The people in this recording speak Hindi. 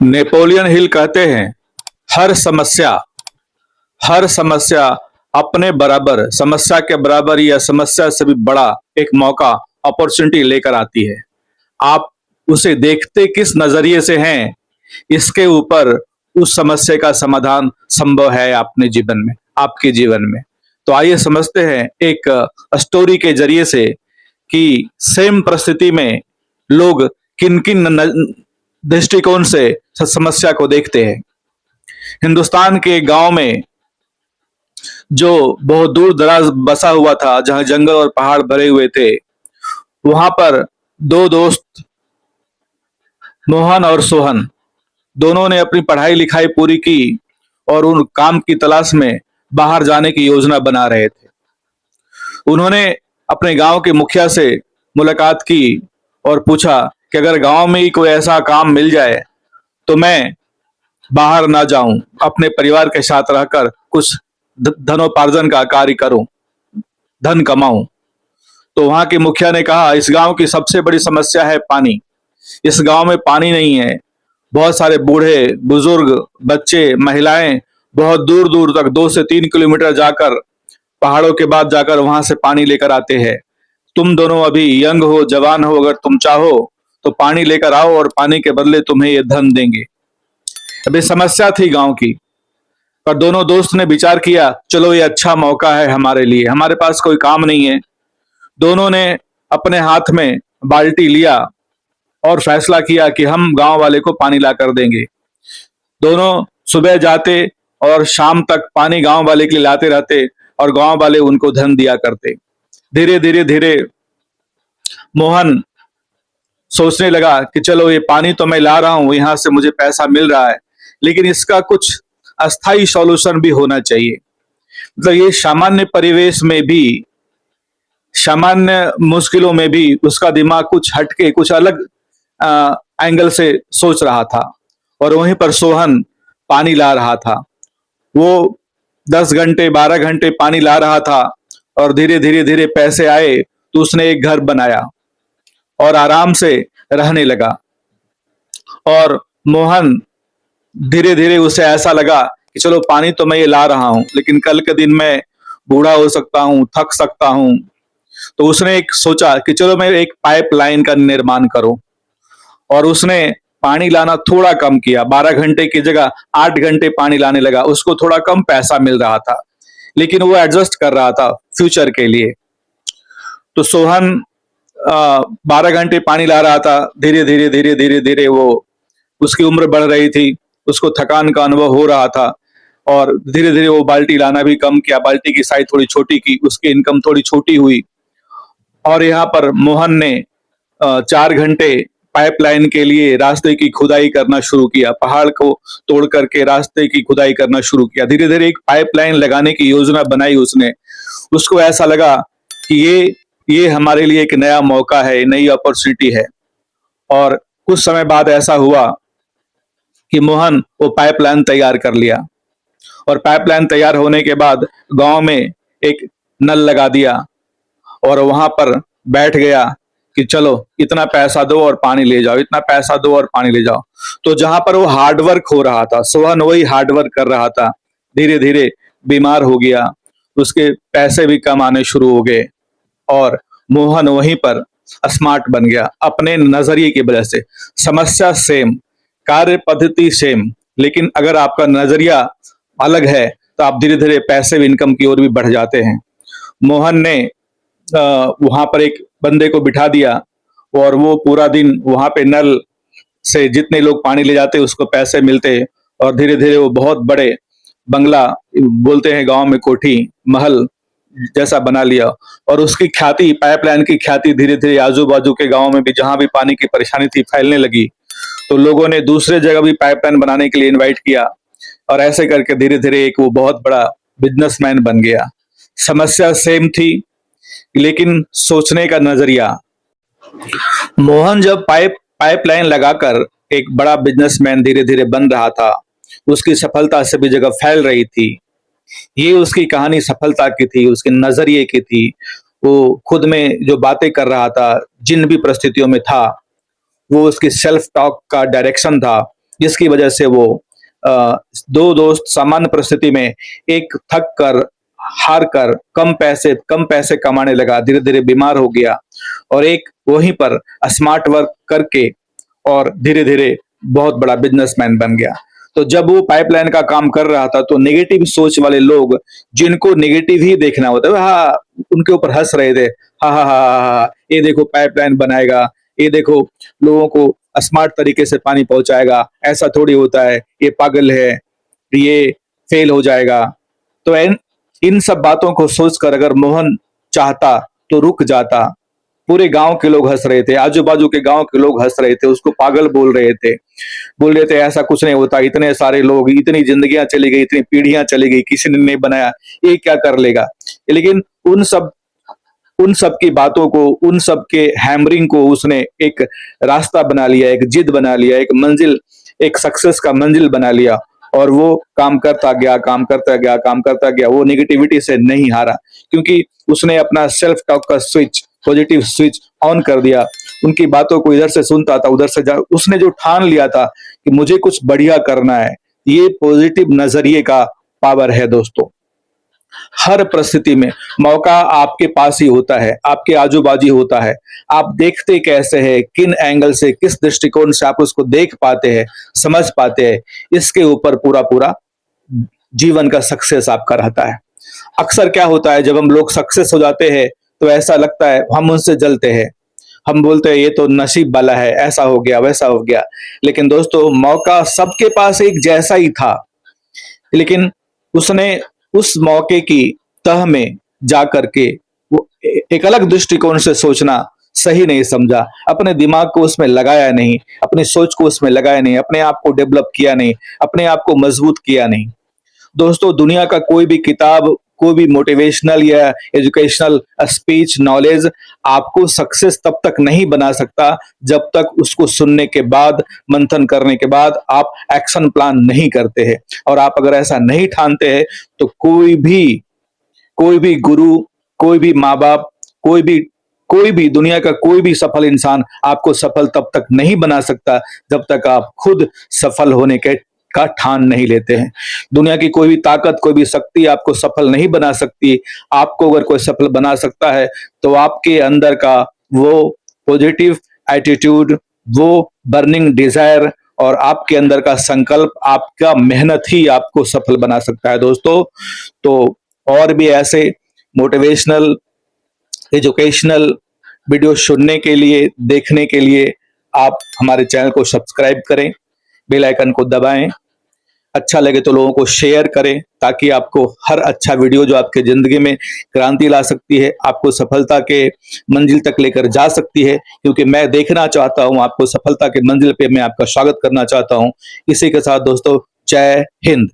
नेपोलियन हिल कहते हैं, हर समस्या हर समस्या अपने बराबर, समस्या के बराबर या समस्या से भी बड़ा एक मौका, अपॉर्चुनिटी लेकर आती है। आप उसे देखते किस नजरिए से हैं, इसके ऊपर उस समस्या का समाधान संभव है अपने जीवन में, आपके जीवन में। तो आइए समझते हैं एक स्टोरी के जरिए से कि सेम परिस्थिति में लोग किन किन दृष्टिकोण से समस्या को देखते हैं। हिंदुस्तान के गांव में जो बहुत दूर दराज बसा हुआ था, जहां जंगल और पहाड़ भरे हुए थे, वहां पर दो दोस्त मोहन और सोहन दोनों ने अपनी पढ़ाई लिखाई पूरी की और उन काम की तलाश में बाहर जाने की योजना बना रहे थे। उन्होंने अपने गांव के मुखिया से मुलाकात की और पूछा कि अगर गांव में ही कोई ऐसा काम मिल जाए तो मैं बाहर ना जाऊं, अपने परिवार के साथ रहकर कुछ धनोपार्जन का कार्य करूं, धन कमाऊं। तो वहां के मुखिया ने कहा, इस गांव की सबसे बड़ी समस्या है पानी। इस गांव में पानी नहीं है। बहुत सारे बूढ़े बुजुर्ग, बच्चे, महिलाएं बहुत दूर दूर तक 2 से 3 किलोमीटर जाकर, पहाड़ों के बाद जाकर वहां से पानी लेकर आते हैं। तुम दोनों अभी यंग हो, जवान हो, अगर तुम चाहो तो पानी लेकर आओ और पानी के बदले तुम्हें ये धन देंगे। अभी समस्या थी गांव की, पर दोनों दोस्त ने विचार किया, चलो ये अच्छा मौका है हमारे लिए, हमारे पास कोई काम नहीं है। दोनों ने अपने हाथ में बाल्टी लिया और फैसला किया कि हम गांव वाले को पानी ला कर देंगे। दोनों सुबह जाते और शाम तक पानी गांव वाले के लिए लाते रहते और गांव वाले उनको धन दिया करते। धीरे धीरे धीरे मोहन सोचने लगा कि चलो ये पानी तो मैं ला रहा हूं, यहां से मुझे पैसा मिल रहा है, लेकिन इसका कुछ अस्थाई सॉल्यूशन भी होना चाहिए। मतलब ये सामान्य परिवेश में भी, सामान्य मुश्किलों में भी उसका दिमाग कुछ हटके, कुछ अलग एंगल से सोच रहा था। और वहीं पर सोहन पानी ला रहा था। वो 10 घंटे 12 घंटे पानी ला रहा था और धीरे धीरे धीरे पैसे आए तो उसने एक घर बनाया और आराम से रहने लगा। और मोहन धीरे धीरे उसे ऐसा लगा कि चलो पानी तो मैं ये ला रहा हूं, लेकिन कल के दिन मैं बूढ़ा हो सकता हूं, थक सकता हूं। तो उसने एक सोचा कि चलो मैं एक पाइपलाइन का निर्माण करूं। और उसने पानी लाना थोड़ा कम किया, 12 घंटे की जगह 8 घंटे पानी लाने लगा। उसको थोड़ा कम पैसा मिल रहा था, लेकिन वो एडजस्ट कर रहा था फ्यूचर के लिए। तो सोहन 12 घंटे पानी ला रहा था। धीरे धीरे धीरे धीरे धीरे वो, उसकी उम्र बढ़ रही थी, उसको थकान का अनुभव हो रहा था और धीरे धीरे वो बाल्टी लाना भी कम किया, बाल्टी की साइज थोड़ी छोटी की, उसकी इनकम थोड़ी छोटी हुई। और यहाँ पर मोहन ने 4 घंटे पाइपलाइन के लिए रास्ते की खुदाई करना शुरू किया, पहाड़ को तोड़ करके रास्ते की खुदाई करना शुरू किया। धीरे धीरे एक पाइपलाइन लगाने की योजना बनाई उसने। उसको ऐसा लगा कि ये हमारे लिए एक नया मौका है, नई अपॉर्चुनिटी है। और कुछ समय बाद ऐसा हुआ कि मोहन वो पाइपलाइन तैयार कर लिया। और पाइपलाइन तैयार होने के बाद गांव में एक नल लगा दिया और वहां पर बैठ गया कि चलो इतना पैसा दो और पानी ले जाओ, इतना पैसा दो और पानी ले जाओ। तो जहां पर वो हार्डवर्क हो रहा था, सोहन वही हार्डवर्क कर रहा था, धीरे धीरे बीमार हो गया, उसके पैसे भी कम आने शुरू हो गए और मोहन वहीं पर स्मार्ट बन गया अपने नजरिए की वजह से। समस्या सेम, कार्य पद्धति सेम, लेकिन अगर आपका नजरिया अलग है तो आप धीरे धीरे पैसिव इनकम की ओर भी बढ़ जाते हैं। मोहन ने वहां पर एक बंदे को बिठा दिया और वो पूरा दिन वहां पे नल से जितने लोग पानी ले जाते उसको पैसे मिलते और धीरे धीरे वो बहुत बड़े बंगला, बोलते हैं गांव में कोठी, महल जैसा बना लिया। और उसकी ख्याति, पाइपलाइन की ख्याति धीरे धीरे आजू बाजू के गांव में भी, जहां भी पानी की परेशानी थी, फैलने लगी। तो लोगों ने दूसरे जगह भी पाइपलाइन बनाने के लिए इनवाइट किया और ऐसे करके धीरे धीरे एक वो बहुत बड़ा बिजनेसमैन बन गया। समस्या सेम थी, लेकिन सोचने का नजरिया। मोहन जब पाइपलाइन लगाकर एक बड़ा बिजनेसमैन धीरे धीरे बन रहा था, उसकी सफलता सभी जगह फैल रही थी। ये उसकी कहानी सफलता की थी, उसके नजरिए की थी। वो खुद में जो बातें कर रहा था, जिन भी परिस्थितियों में था, वो उसकी सेल्फ टॉक का डायरेक्शन था, जिसकी वजह से वो दो दोस्त सामान्य परिस्थिति में एक थक कर, हार कर, कम पैसे कमाने लगा, धीरे धीरे बीमार हो गया, और एक वहीं पर स्मार्ट वर्क करके और धीरे धीरे बहुत बड़ा बिजनेसमैन बन गया। तो जब वो पाइपलाइन का काम कर रहा था तो नेगेटिव सोच वाले लोग, जिनको नेगेटिव ही देखना होता है, हाँ, उनके ऊपर हंस रहे थे। हा हा हा, ये देखो पाइपलाइन बनाएगा, ये देखो लोगों को स्मार्ट तरीके से पानी पहुंचाएगा, ऐसा थोड़ी होता है, ये पागल है, ये फेल हो जाएगा। तो इन सब बातों को सोचकर अगर मोहन चाहता तो रुक जाता। पूरे गांव के लोग हंस रहे थे, आजू बाजू के गांव के लोग हंस रहे थे, उसको पागल बोल रहे थे ऐसा कुछ नहीं होता, इतने सारे लोग, इतनी जिंदगियां चली गई, इतनी पीढ़ियां चली गई, किसी ने नहीं बनाया, ये क्या कर लेगा। लेकिन उन सब की बातों को, उन सब के हैमरिंग को उसने एक रास्ता बना लिया, एक जिद बना लिया, एक मंजिल, एक सक्सेस का मंजिल बना लिया, और वो काम करता गया, काम करता गया, काम करता गया। वो नेगेटिविटी से नहीं हारा, क्योंकि उसने अपना सेल्फ टॉक का स्विच, पॉजिटिव स्विच ऑन कर दिया। उनकी बातों को इधर से सुनता था, उधर से उसने जो ठान लिया था कि मुझे कुछ बढ़िया करना है, ये पॉजिटिव नजरिए का पावर है दोस्तों। हर परिस्थिति में मौका आपके पास ही होता है, आपके आजू बाजू होता है। आप देखते कैसे हैं, किन एंगल से, किस दृष्टिकोण से आप उसको देख पाते हैं, समझ पाते हैं, इसके ऊपर पूरा पूरा जीवन का सक्सेस आपका रहता है। अक्सर क्या होता है, जब हम लोग सक्सेस हो जाते हैं तो ऐसा लगता है हम उनसे जलते हैं, हम बोलते हैं ये तो नसीब वाला है, ऐसा हो गया, वैसा हो गया। लेकिन दोस्तों, मौका सबके पास एक जैसा ही था, लेकिन उसने उस मौके की तह में जा करके वो एक अलग दृष्टिकोण से सोचना सही नहीं समझा, अपने दिमाग को उसमें लगाया नहीं, अपनी सोच को उसमें लगाया नहीं, अपने आप को डेवलप किया नहीं, अपने आप को मजबूत किया नहीं। दोस्तों, दुनिया का कोई भी किताब, कोई भी मोटिवेशनल या एजुकेशनल स्पीच, नॉलेज आपको सक्सेस तब तक नहीं बना सकता जब तक उसको सुनने के बाद, मंथन करने के बाद आप एक्शन प्लान नहीं करते हैं। और आप अगर ऐसा नहीं ठानते हैं तो कोई भी गुरु, कोई भी माँ बाप, कोई भी दुनिया का कोई भी सफल इंसान आपको सफल तब तक नहीं बना सकता जब तक आप खुद सफल होने के का ठान नहीं लेते हैं। दुनिया की कोई भी ताकत, कोई भी शक्ति आपको सफल नहीं बना सकती। आपको अगर कोई सफल बना सकता है तो आपके अंदर का वो पॉजिटिव एटीट्यूड, वो बर्निंग डिजायर और आपके अंदर का संकल्प, आपका मेहनत ही आपको सफल बना सकता है दोस्तों। तो और भी ऐसे मोटिवेशनल, एजुकेशनल वीडियो सुनने के लिए, देखने के लिए आप हमारे चैनल को सब्सक्राइब करें, बेल आइकन को दबाएं, अच्छा लगे तो लोगों को शेयर करें, ताकि आपको हर अच्छा वीडियो जो आपके जिंदगी में क्रांति ला सकती है, आपको सफलता के मंजिल तक लेकर जा सकती है, क्योंकि मैं देखना चाहता हूं आपको सफलता के मंजिल पे, मैं आपका स्वागत करना चाहता हूं। इसी के साथ दोस्तों, जय हिंद।